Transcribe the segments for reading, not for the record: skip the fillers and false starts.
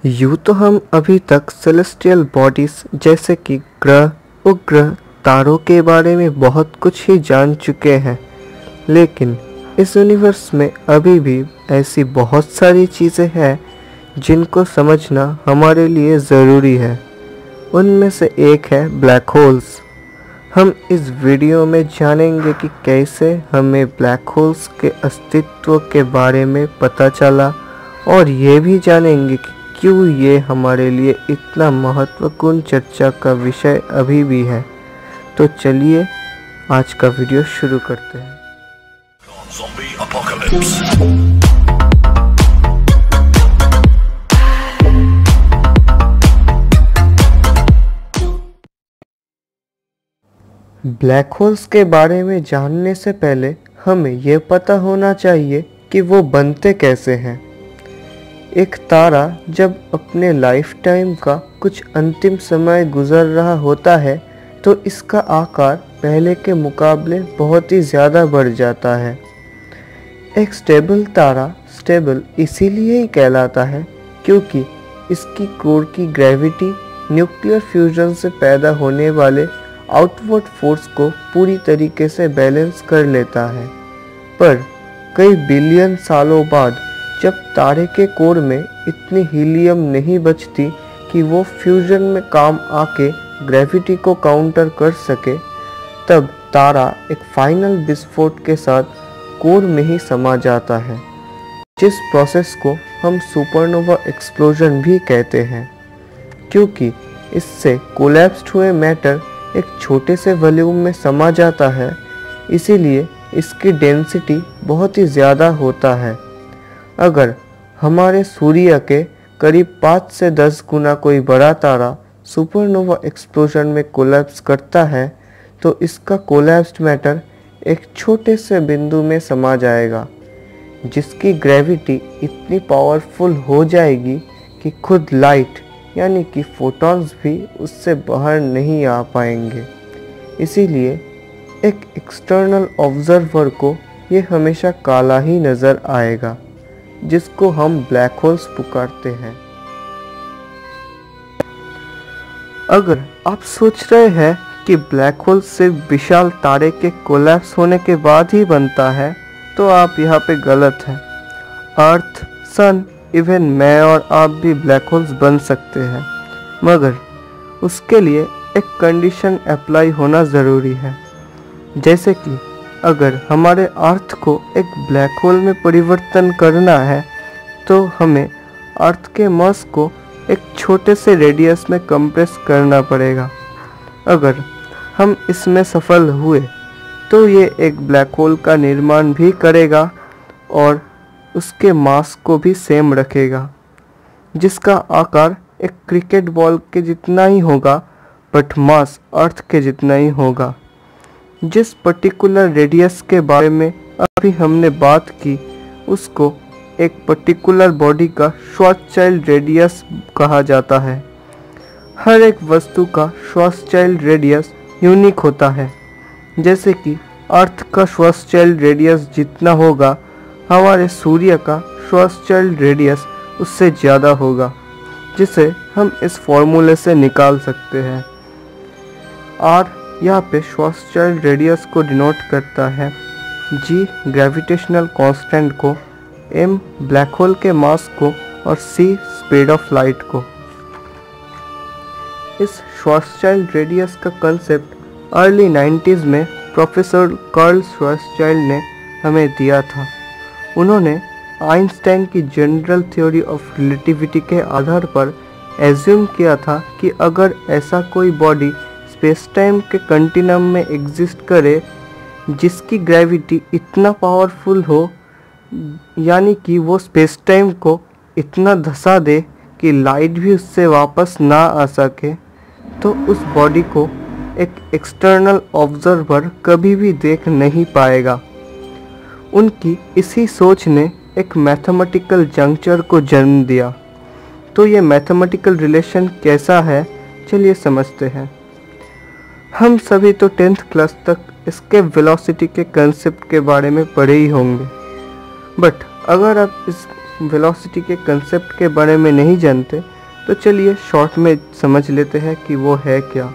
यूँ तो हम अभी तक सेलेस्टियल बॉडीज़ जैसे कि ग्रह, उपग्रह, तारों के बारे में बहुत कुछ ही जान चुके हैं, लेकिन इस यूनिवर्स में अभी भी ऐसी बहुत सारी चीज़ें हैं जिनको समझना हमारे लिए ज़रूरी है। उनमें से एक है ब्लैक होल्स। हम इस वीडियो में जानेंगे कि कैसे हमें ब्लैक होल्स के अस्तित्व के बारे में पता चला और ये भी जानेंगे कि क्यों ये हमारे लिए इतना महत्वपूर्ण चर्चा का विषय अभी भी है। तो चलिए आज का वीडियो शुरू करते हैं। Zombie apocalypse. ब्लैक होल्स के बारे में जानने से पहले हमें यह पता होना चाहिए कि वो बनते कैसे हैं। एक तारा जब अपने लाइफ टाइम का कुछ अंतिम समय गुजर रहा होता है तो इसका आकार पहले के मुकाबले बहुत ही ज़्यादा बढ़ जाता है। एक स्टेबल तारा स्टेबल इसीलिए ही कहलाता है क्योंकि इसकी कोर की ग्रेविटी न्यूक्लियर फ्यूजन से पैदा होने वाले आउटवर्ड फोर्स को पूरी तरीके से बैलेंस कर लेता है। पर कई बिलियन सालों बाद जब तारे के कोर में इतनी हीलियम नहीं बचती कि वो फ्यूजन में काम आके ग्रेविटी को काउंटर कर सके, तब तारा एक फाइनल विस्फोट के साथ कोर में ही समा जाता है, जिस प्रोसेस को हम सुपरनोवा एक्सप्लोजन भी कहते हैं। क्योंकि इससे कोलैप्स्ड हुए मैटर एक छोटे से वॉल्यूम में समा जाता है, इसीलिए इसकी डेंसिटी बहुत ही ज़्यादा होता है। अगर हमारे सूर्य के करीब 5 से 10 गुना कोई बड़ा तारा सुपरनोवा एक्सप्लोजन में कोलैप्स करता है तो इसका कोलैप्स्ड मैटर एक छोटे से बिंदु में समा जाएगा, जिसकी ग्रेविटी इतनी पावरफुल हो जाएगी कि खुद लाइट यानी कि फोटॉन्स भी उससे बाहर नहीं आ पाएंगे। इसीलिए एक एक्सटर्नल ऑब्जर्वर को ये हमेशा काला ही नज़र आएगा, जिसको हम ब्लैक होल्स पुकारते हैं। अगर आप सोच रहे हैं कि ब्लैक होल सिर्फ विशाल तारे के कोलैप्स होने के बाद ही बनता है, तो आप यहाँ पे गलत हैं। अर्थ, सन, इवन मैं और आप भी ब्लैक होल्स बन सकते हैं, मगर उसके लिए एक कंडीशन अप्लाई होना ज़रूरी है। जैसे कि अगर हमारे अर्थ को एक ब्लैक होल में परिवर्तन करना है तो हमें अर्थ के मास को एक छोटे से रेडियस में कंप्रेस करना पड़ेगा। अगर हम इसमें सफल हुए तो ये एक ब्लैक होल का निर्माण भी करेगा और उसके मास को भी सेम रखेगा, जिसका आकार एक क्रिकेट बॉल के जितना ही होगा, बट मास अर्थ के जितना ही होगा। जिस पर्टिकुलर रेडियस के बारे में अभी हमने बात की, उसको एक पर्टिकुलर बॉडी का श्वार्ज़चाइल्ड रेडियस कहा जाता है। हर एक वस्तु का श्वार्ज़चाइल्ड रेडियस यूनिक होता है। जैसे कि अर्थ का श्वार्ज़चाइल्ड रेडियस जितना होगा, हमारे सूर्य का श्वार्ज़चाइल्ड रेडियस उससे ज़्यादा होगा, जिसे हम इस फॉर्मूले से निकाल सकते हैं। आर यहाँ पे श्वार्ज़चाइल्ड रेडियस को डिनोट करता है, जी ग्रेविटेशनल कांस्टेंट को, एम ब्लैक होल के मास को और सी स्पीड ऑफ लाइट को। इस श्वार्ज़चाइल्ड रेडियस का कंसेप्ट अर्ली 90s में प्रोफेसर कार्ल श्वार्ज़चाइल्ड ने हमें दिया था। उन्होंने आइंस्टाइन की जनरल थ्योरी ऑफ रिलेटिविटी के आधार पर एज्यूम किया था कि अगर ऐसा कोई बॉडी स्पेस टाइम के कंटिन्यूम में एग्जिस्ट करे जिसकी ग्रेविटी इतना पावरफुल हो, यानी कि वो स्पेस टाइम को इतना धंसा दे कि लाइट भी उससे वापस ना आ सके, तो उस बॉडी को एक एक्सटर्नल ऑब्जर्वर कभी भी देख नहीं पाएगा। उनकी इसी सोच ने एक मैथमेटिकल जंक्चर को जन्म दिया। तो ये मैथमेटिकल रिलेशन कैसा है, चलिए समझते हैं। हम सभी तो 10th क्लास तक एस्केप वेलोसिटी के कंसेप्ट के बारे में पढ़े ही होंगे, बट अगर आप इस वेलोसिटी के कंसेप्ट के बारे में नहीं जानते तो चलिए शॉर्ट में समझ लेते हैं कि वो है क्या।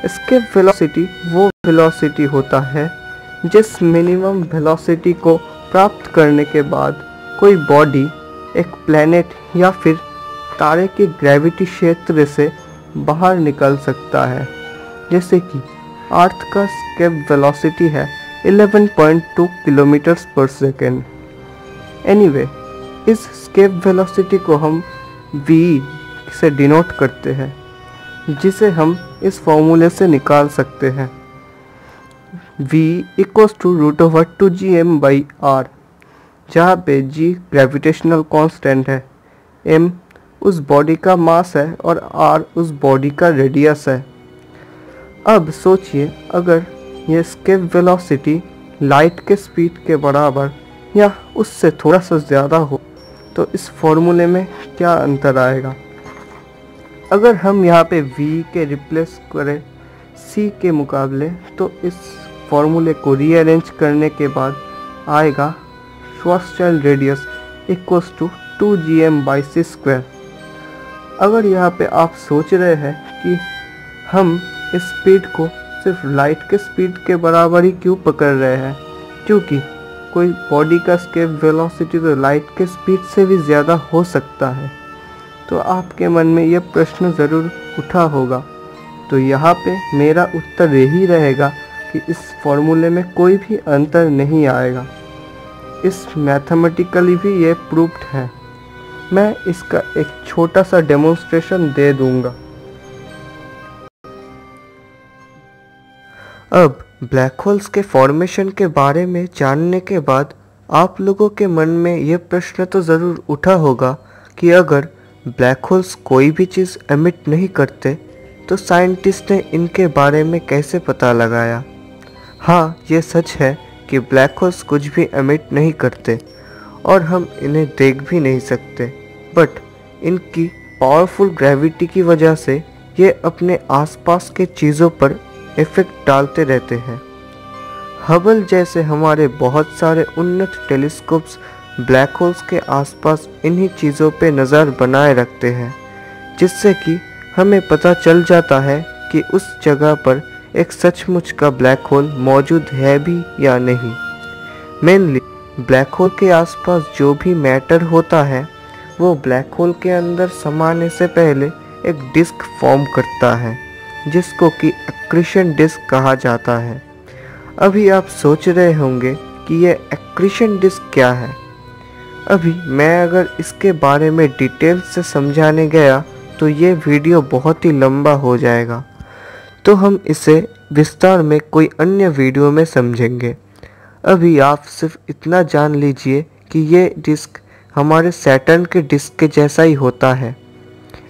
एस्केप वेलोसिटी वो वेलोसिटी होता है जिस मिनिमम वेलोसिटी को प्राप्त करने के बाद कोई बॉडी एक प्लैनेट या फिर तारे के ग्रेविटी क्षेत्र से बाहर निकल सकता है। जैसे कि अर्थ का एस्केप वेलोसिटी है 11.2 किलोमीटर्स पर सेकेंड। एनीवे, इस एस्केप वेलोसिटी को हम v से डिनोट करते हैं, जिसे हम इस फॉर्मूले से निकाल सकते हैं। v = √2gm/r, जहाँ पे g ग्रेविटेशनल कांस्टेंट है, m उस बॉडी का मास है और r उस बॉडी का रेडियस है। अब सोचिए, अगर ये एस्केप वेलोसिटी लाइट के स्पीड के बराबर या उससे थोड़ा सा ज़्यादा हो तो इस फॉर्मूले में क्या अंतर आएगा। अगर हम यहाँ पे v के रिप्लेस करें c के मुकाबले तो इस फॉर्मूले को रीअरेंज करने के बाद आएगा श्वार्ज़चिल्ड रेडियस = 2gm/c²। अगर यहाँ पे आप सोच रहे हैं कि हम इस स्पीड को सिर्फ लाइट के स्पीड के बराबर ही क्यों पकड़ रहे हैं, क्योंकि कोई बॉडी का एस्केप वेलोसिटी तो लाइट के स्पीड से भी ज़्यादा हो सकता है, तो आपके मन में यह प्रश्न ज़रूर उठा होगा। तो यहाँ पे मेरा उत्तर यही रहेगा कि इस फॉर्मूले में कोई भी अंतर नहीं आएगा। इस मैथमेटिकली भी ये प्रूव्ड है। मैं इसका एक छोटा सा डेमोन्स्ट्रेशन दे दूंगा। अब ब्लैक होल्स के फॉर्मेशन के बारे में जानने के बाद आप लोगों के मन में ये प्रश्न तो ज़रूर उठा होगा कि अगर ब्लैक होल्स कोई भी चीज़ एमिट नहीं करते तो साइंटिस्ट ने इनके बारे में कैसे पता लगाया। हाँ, ये सच है कि ब्लैक होल्स कुछ भी एमिट नहीं करते और हम इन्हें देख भी नहीं सकते, बट इनकी पावरफुल ग्रेविटी की वजह से ये अपने आसपास के चीज़ों पर इफ़ेक्ट डालते रहते हैं। हबल जैसे हमारे बहुत सारे उन्नत टेलीस्कोप्स ब्लैक होल्स के आसपास इन्हीं चीज़ों पे नज़र बनाए रखते हैं, जिससे कि हमें पता चल जाता है कि उस जगह पर एक सचमुच का ब्लैक होल मौजूद है भी या नहीं। मेनली ब्लैक होल के आसपास जो भी मैटर होता है वो ब्लैक होल के अंदर समाने से पहले एक डिस्क फॉर्म करता है, जिसको कि एक्रीशन डिस्क कहा जाता है। अभी आप सोच रहे होंगे कि ये एक्रीशन डिस्क क्या है। अभी मैं अगर इसके बारे में डिटेल से समझाने गया तो ये वीडियो बहुत ही लंबा हो जाएगा, तो हम इसे विस्तार में कोई अन्य वीडियो में समझेंगे। अभी आप सिर्फ इतना जान लीजिए कि ये डिस्क हमारे सैटर्न के डिस्क के जैसा ही होता है।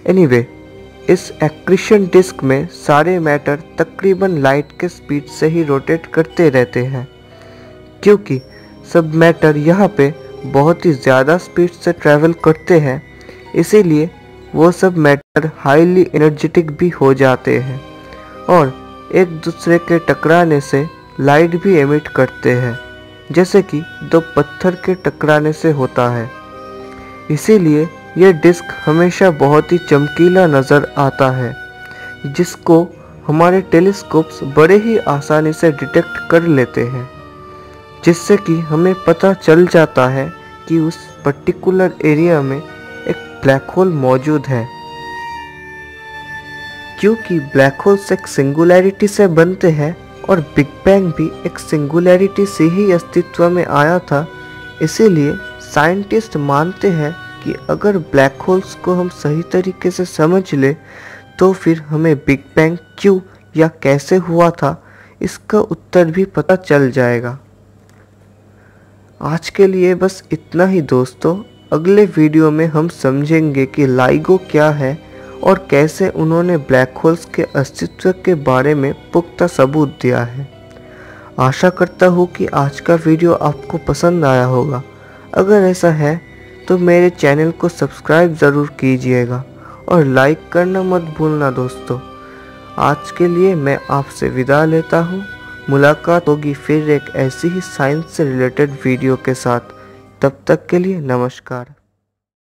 एनीवे, इस एक्रीशन डिस्क में सारे मैटर तकरीबन लाइट के स्पीड से ही रोटेट करते रहते हैं। क्योंकि सब मैटर यहाँ पे बहुत ही ज़्यादा स्पीड से ट्रैवल करते हैं, इसीलिए वो सब मैटर हाईली एनर्जेटिक भी हो जाते हैं और एक दूसरे के टकराने से लाइट भी एमिट करते हैं, जैसे कि दो पत्थर के टकराने से होता है। इसीलिए यह डिस्क हमेशा बहुत ही चमकीला नज़र आता है, जिसको हमारे टेलीस्कोप्स बड़े ही आसानी से डिटेक्ट कर लेते हैं, जिससे कि हमें पता चल जाता है कि उस पर्टिकुलर एरिया में एक ब्लैक होल मौजूद है। क्योंकि ब्लैक होल्स एक सिंगुलैरिटी से बनते हैं और बिग बैंग भी एक सिंगुलैरिटी से ही अस्तित्व में आया था, इसीलिए साइंटिस्ट मानते हैं कि अगर ब्लैक होल्स को हम सही तरीके से समझ ले तो फिर हमें बिग बैंग क्यों या कैसे हुआ था इसका उत्तर भी पता चल जाएगा। आज के लिए बस इतना ही दोस्तों। अगले वीडियो में हम समझेंगे कि लाइगो क्या है और कैसे उन्होंने ब्लैक होल्स के अस्तित्व के बारे में पुख्ता सबूत दिया है। आशा करता हूँ कि आज का वीडियो आपको पसंद आया होगा। अगर ऐसा है तो मेरे चैनल को सब्सक्राइब ज़रूर कीजिएगा और लाइक करना मत भूलना दोस्तों। आज के लिए मैं आपसे विदा लेता हूँ। मुलाकात होगी फिर एक ऐसी ही साइंस से रिलेटेड वीडियो के साथ। तब तक के लिए नमस्कार।